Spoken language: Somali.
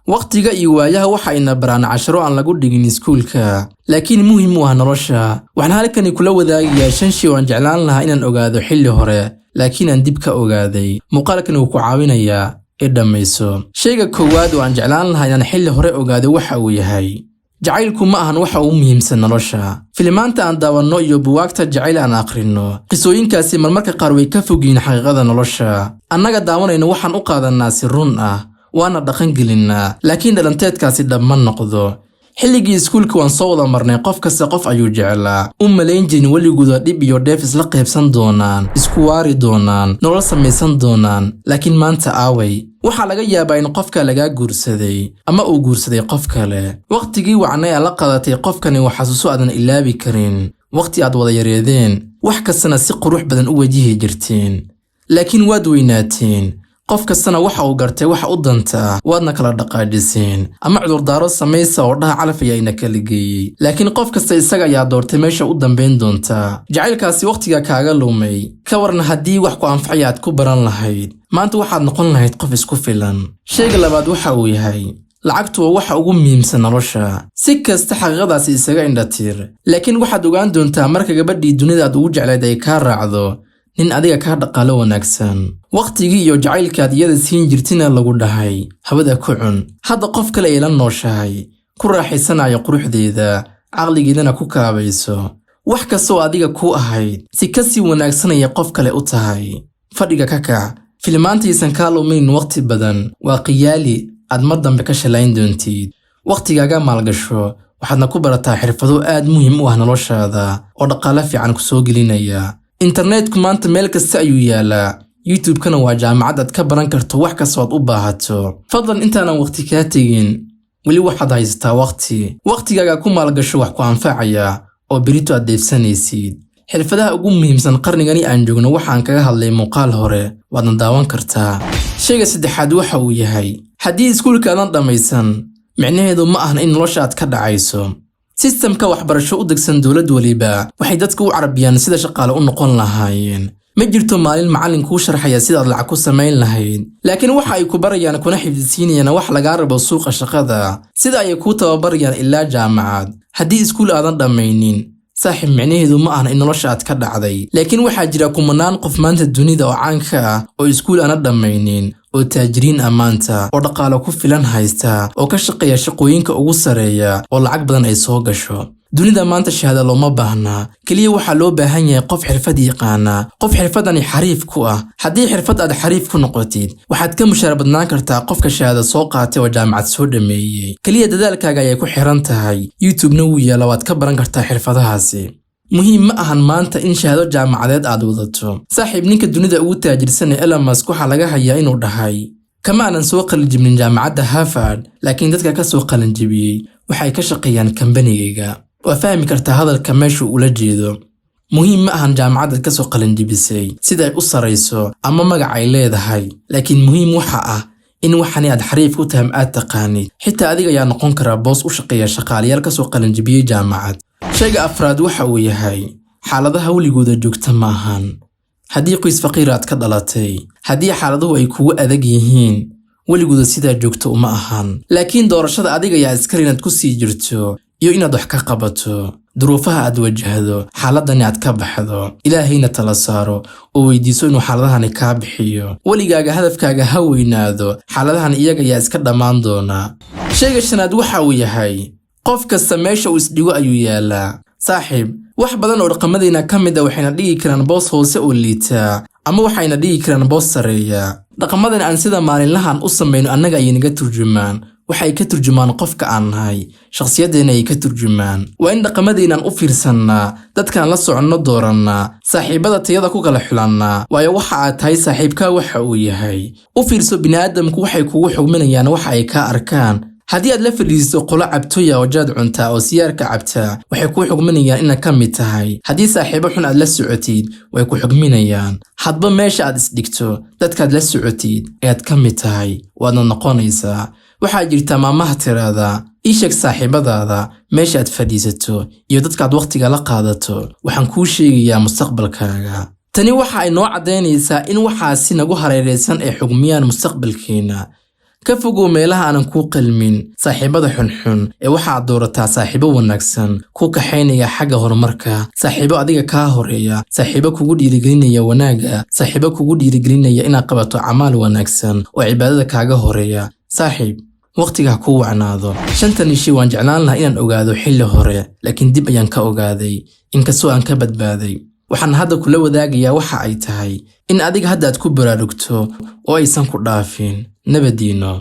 waqtiga iyo waayaha waxa ina baraan casharo aan lagu dhigin iskuulka laakiin muhiim u ah nolosha waxaan halkan kula wadaagayaa 5 shay oo aan jeclaan lahaa inaan ogaado xilli hore laakiin aan dib ka ogaaday muuqaalkan uu ku caawinayaa dhamayso shayga koowaad oo aan jeclaan lahaa inaan xilli hore ogaado waxa uu yahay jacaylku ma ahan waxa uu muhiimsan nolosha filimaanta aan daawano iyo buwaagta jacayl aan aqrino qisooyinkaasi marmarka qaar way ka fogyiin xaqiiqada nolosha annaga daawanayno waxaan u qaadanaa si run ah waana dhaqan gelinaa laakiin dhalanteedkaasi dhamma noqdo xilligii iskuulka waan soo wada marnay qof kasta qof ayuu jeclaa u malayn jirin waligooda dhib iyo dheef isla qaybsan doonaan isku waari doonaan nolol samaysan doonaan laakiin maanta aaway waxaa laga yaabaa in qofka laga guursaday ama uu guursaday qof kale waqtigii wacnay la qadatay qofkani wax xasuuso aadan ilaabi karin waqti aad wada yareedeen wax kastana si qurux badan u wajihi jirteen laakiin waad weynaateen qof kastana waxa uu gartay waxa u danta waadna kala dhaqaajiseen ama cudurdaaro samaysa oo dhaha calaf ayaa ina kala geeyay laakiin qof kasta isaga ayaa doortay meesha u dambeyn doonta jacaylkaasi waqtiga kaaga lumay ka warna haddii wax ku anfacaya aad ku baran lahayd maanta waxaad noqon lahayd qof isku filan shayga labaad waxa uu yahay lacagtu waa waxa ugu muhiimsan nolosha si kasta xaqiiqadaasi isaga indhatir laakiin waxaad ogaan doontaa marka gabadhii dunida aad ugu jeclayd ay ka raacdo nin adiga ka dhaqaalo wanaagsan waqtigii iyo jacaylkaad iyada siin jirtina lagu dhahay hawada ku cun hadda qof kale ay la nooshahay ku raaxaysanayo quruxdeeda caqligeedana ku kaabayso wax kastoo adiga ku ahayd si ka sii wanaagsanaya qof kale u tahay fadhiga ka kac filmaantiisan ka lumin waqti badan waa qiyaali aad mar dambe ka shalayn doontid waqtigaaga maalgasho waxaadna ku barataa xirfado aad muhiim u ah noloshaada oo dhaqaale fiican ku soo gelinaya internetku maanta meel kasta ayuu yaalaa YouTube-kana waa jaamacad aad ka baran karto wax kasta oo u baahato fadlan intaanan waqti ka tagin wali waxaad haysataa waqtigaaga ku maalgasho wax ku anfacaya oo berito aad deefsanaysid xirfadaha ugu muhiimsan qarnigani aan joogno waxaan kaga hadlay muuqaal hore waadna daawan kartaa shayga saddexaad waxa uu yahay haddii iskuulka aadan dhamaysan micnaheedu ma ahan in nolosha aad ka dhacayso sistamka waxbarasho u degsan dawlad waliba waxay dadku u carabiyaan sida shaqaale u noqon lahaayeen ma jirto maalin macallin kuu sharxaya sida aad lacag ku samayn lahayd laakiin waxa ay ku barayaan kuna xifdisiinayaan wax laga rabo suuqa shaqada sida ay ku tababarayaan ilaa jaamacad haddii iskuul aadan dhamaynin saaxiib micnaheedu ma ahan in nolosha aad ka dhacday laakiin waxaa jira kumanaan qof maanta dunida oo caanka ah oo iskuul aan dhamaynin oo taajiriin amaanta oo dhaqaale ku filan haysta oo ka shaqeeya shaqooyinka ugu sareeya oo lacag badan ay soo gasho dunida maanta shahaado looma baahna kaliya waxa loo baahan yahay qof xirfad yaqaan qof xirfadani xariif ku ah haddii xirfad aad xariif ku noqotid waxaad ka mushaar badnaan kartaa qofka shahaado soo qaatay oo jaamacad soo dhameeyay kaliya dadaalkaaga ay ku xiran tahay YouTube-na wuu yaala waad ka baran kartaa xirfadahaasi muhiim ma ahan maanta in shahaado jaamacadeed aad wadato saaxiib ninka dunida ugu taajirsan ee Elon Musk waxa laga hayaa inuu dhahay kama aanan soo qalin jibin jaamacadda Harvard laakiin dadka ka soo qalin jibiyay waxay ka shaqeeyaan kambanigayga waa fahmi kartaa hadalka meesha uu la jeedo muhiim ma ahan jaamacadda ka soo qalin jibisay sida ay u sareyso ama magac ay leedahay laakiin muhiim waxa ah in waxani aad xariif ku tahay aad taqaanid xitaa adiga ayaa noqon kara boos u shaqeeya shaqaalayaal ka soo qalin jibiyay jaamacad shayga afraad waxa uu yahay xaaladaha waligooda joogta maahan haddii qoys faqiir aad ka dhalatay haddii xaaladuhu ay kugu adag yihiin waligooda sidaa joogto uma ahan laakiin doorashada adiga ayaa iskari inaad ku sii jirto iyo inaad wax ka qabato duruufaha aad wajahdo xaaladani aad ka baxdo ilaahayna tala saaro oo weydiiso inuu xaaladahani kaa bixiyo waligaaga hadafkaaga ha weynaado xaaladahan iyaga ayaa iska dhammaan doona shayga shanaad waxa uu yahay qof kasta meesha uu isdhigo ayuu yaalaa saaxiib wax badan oo dhaqamadayna ka mid ah waxayna dhigi karaan boos hoose oo liita ama waxayna dhigi karaan boos sareeya dhaqamadan aan sida maalinlahan u sameeyno annaga ay naga turjumaan waxay ka turjumaan qofka aan nahay shakhsiyadeena ay ka turjumaan waa in dhaqamadeenan u fiirsanaa dadkaan la soconno dooranaa saaxiibada tayada ku kala xulannaa waayo waxa aad tahay saaxiibka waxa uu yahay u fiirso bini'aadamku waxay kugu xugminayaan waxa ay ka arkaan haddii aad la fadhiisto qolo cabtoya oo jaad cunta oo siyaarka cabta waxay ku xugminayaan inaad ka mid tahay haddii saaxiibo xun aad la socotid way ku xugminayaan hadba meesha aad isdhigto dadkaad la socotid ayaad ka mid tahay waadna noqonaysaa waxaa jirta maamaha tiraada ii sheeg saaxiibadaada meesha aad fadhiisato iyo dadkaad waqtiga la qaadato waxaan kuu sheegayaa mustaqbalkaaga tani waxa ay noo caddaynaysaa in waxaasi nagu hareeraysan ay xugmiyaan mustaqbalkeena ka fogow meelaha aanan kuu qalmin saaxiibada xunxun ee waxaad doorataa saaxiibo wanaagsan ku kaxaynaya xagga horumarka saaxiibo adiga kaa horeeya saaxiibo kugu dhiirigelinaya wanaaga saaxiibo kugu dhiirigelinaya inaad qabato camaal wanaagsan oo cibaadada kaaga horeeya saaxiib waqtiga ku wacnaado shantan shay waan jeclaan lahaa inaan ogaado xilli hore laakiin dib ayaan ka ogaaday inkastoo aan ka badbaaday waxaan hadda kula wadaagayaa waxa ay tahay in adiga hadda aad ku baraarugto oo aysan ku dhaafin nabadiino